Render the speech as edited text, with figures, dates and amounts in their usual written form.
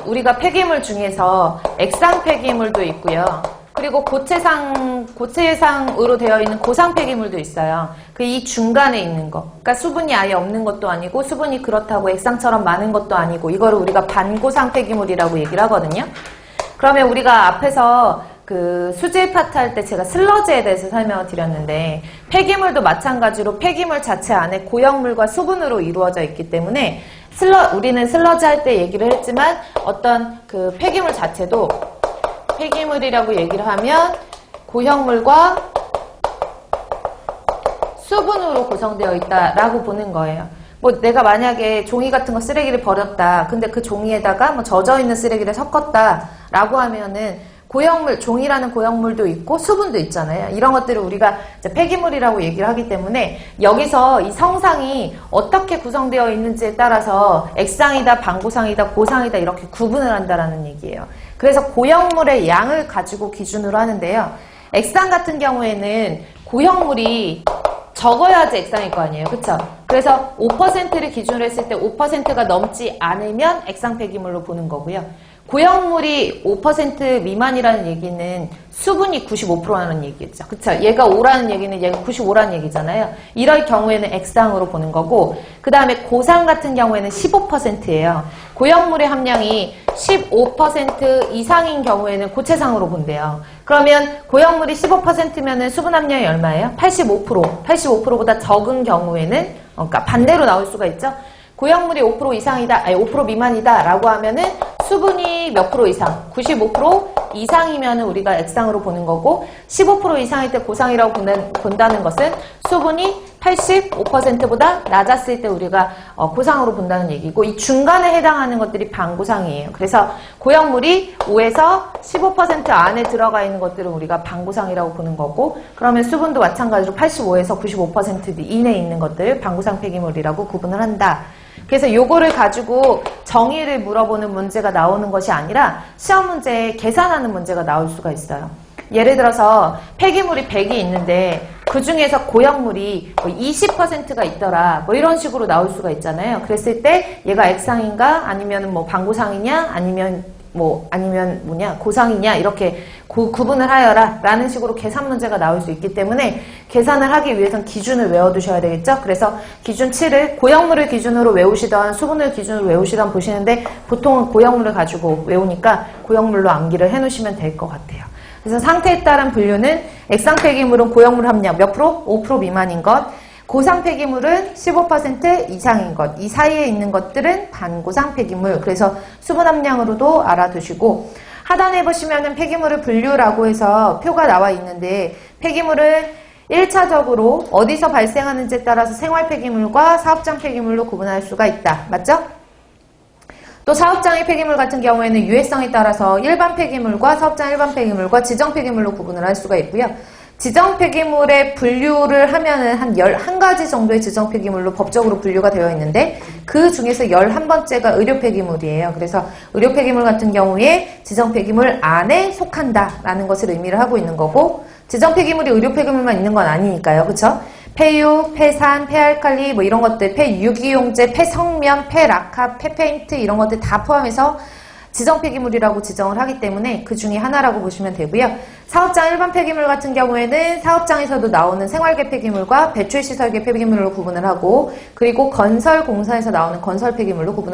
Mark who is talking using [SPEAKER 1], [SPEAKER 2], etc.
[SPEAKER 1] 우리가 폐기물 중에서 액상 폐기물도 있고요. 그리고 고체상으로 되어 있는 고상 폐기물도 있어요. 그 이 중간에 있는 거. 그러니까 수분이 아예 없는 것도 아니고 수분이 그렇다고 액상처럼 많은 것도 아니고 이거를 우리가 반고상 폐기물이라고 얘기를 하거든요. 그러면 우리가 앞에서 그 수질 파트 할 때 제가 슬러지에 대해서 설명을 드렸는데 폐기물도 마찬가지로 폐기물 자체 안에 고형물과 수분으로 이루어져 있기 때문에 우리는 슬러지 할 때 얘기를 했지만 어떤 그 폐기물 자체도 폐기물이라고 얘기를 하면 고형물과 수분으로 구성되어 있다라고 보는 거예요. 뭐 내가 만약에 종이 같은 거 쓰레기를 버렸다. 근데 그 종이에다가 뭐 젖어있는 쓰레기를 섞었다라고 하면은 고형물, 종이라는 고형물도 있고 수분도 있잖아요. 이런 것들을 우리가 이제 폐기물이라고 얘기를 하기 때문에 여기서 이 성상이 어떻게 구성되어 있는지에 따라서 액상이다, 반고상이다, 고상이다 이렇게 구분을 한다라는 얘기예요. 그래서 고형물의 양을 가지고 기준으로 하는데요. 액상 같은 경우에는 고형물이 적어야지 액상일 거 아니에요. 그쵸? 그래서 5%를 기준으로 했을 때 5%가 넘지 않으면 액상 폐기물로 보는 거고요. 고형물이 5% 미만이라는 얘기는 수분이 95%라는 얘기겠죠. 그쵸? 얘가 5라는 얘기는 얘가 95라는 얘기잖아요. 이럴 경우에는 액상으로 보는 거고, 그 다음에 고상 같은 경우에는 15%예요. 고형물의 함량이 15% 이상인 경우에는 고체상으로 본대요. 그러면 고형물이 15%면은 수분 함량이 얼마예요? 85%. 85%보다 적은 경우에는, 그러니까 반대로 나올 수가 있죠. 고형물이 5% 이상이다, 아니 5% 미만이다 라고 하면은 수분이 몇 프로 이상, 95% 이상이면 우리가 액상으로 보는 거고 15% 이상일 때 고상이라고 본다는 것은 수분이 85%보다 낮았을 때 우리가 고상으로 본다는 얘기고 이 중간에 해당하는 것들이 반고상이에요. 그래서 고형물이 5에서 15% 안에 들어가 있는 것들은 우리가 반고상이라고 보는 거고 그러면 수분도 마찬가지로 85에서 95% 이내에 있는 것들 반고상 폐기물이라고 구분을 한다. 그래서 요거를 가지고 정의를 물어보는 문제가 나오는 것이 아니라 시험 문제에 계산하는 문제가 나올 수가 있어요. 예를 들어서 폐기물이 100이 있는데 그 중에서 고형물이 20%가 있더라. 뭐 이런 식으로 나올 수가 있잖아요. 그랬을 때 얘가 액상인가 아니면 뭐 반고상이냐 아니면 고상이냐 이렇게 구분을 하여라 라는 식으로 계산 문제가 나올 수 있기 때문에 계산을 하기 위해선 기준을 외워두셔야 되겠죠. 그래서 기준 7을 고형물을 기준으로 외우시던 수분을 기준으로 외우시던 보시는데 보통은 고형물을 가지고 외우니까 고형물로 암기를 해놓으시면 될 것 같아요. 그래서 상태에 따른 분류는 액상 폐기물은 고형물 함량 몇 프로? 5% 미만인 것, 고상 폐기물은 15% 이상인 것, 이 사이에 있는 것들은 반고상 폐기물. 그래서 수분 함량으로도 알아두시고 하단에 보시면은 폐기물을 분류라고 해서 표가 나와 있는데 폐기물은 1차적으로 어디서 발생하는지에 따라서 생활 폐기물과 사업장 폐기물로 구분할 수가 있다. 맞죠? 또 사업장의 폐기물 같은 경우에는 유해성에 따라서 일반 폐기물과 사업장 일반 폐기물과 지정 폐기물로 구분을 할 수가 있고요. 지정 폐기물의 분류를 하면은 한 11가지 정도의 지정 폐기물로 법적으로 분류가 되어 있는데 그 중에서 11번째가 의료 폐기물이에요. 그래서 의료 폐기물 같은 경우에 지정 폐기물 안에 속한다라는 것을 의미를 하고 있는 거고 지정 폐기물이 의료 폐기물만 있는 건 아니니까요. 그렇죠? 폐유, 폐산, 폐알칼리 뭐 이런 것들, 폐유기용제, 폐성면, 폐락화, 폐페인트 이런 것들 다 포함해서 지정 폐기물이라고 지정을 하기 때문에 그 중에 하나라고 보시면 되고요. 사업장 일반 폐기물 같은 경우에는 사업장에서도 나오는 생활계 폐기물과 배출시설계 폐기물로 구분을 하고 그리고 건설공사에서 나오는 건설 폐기물로 구분을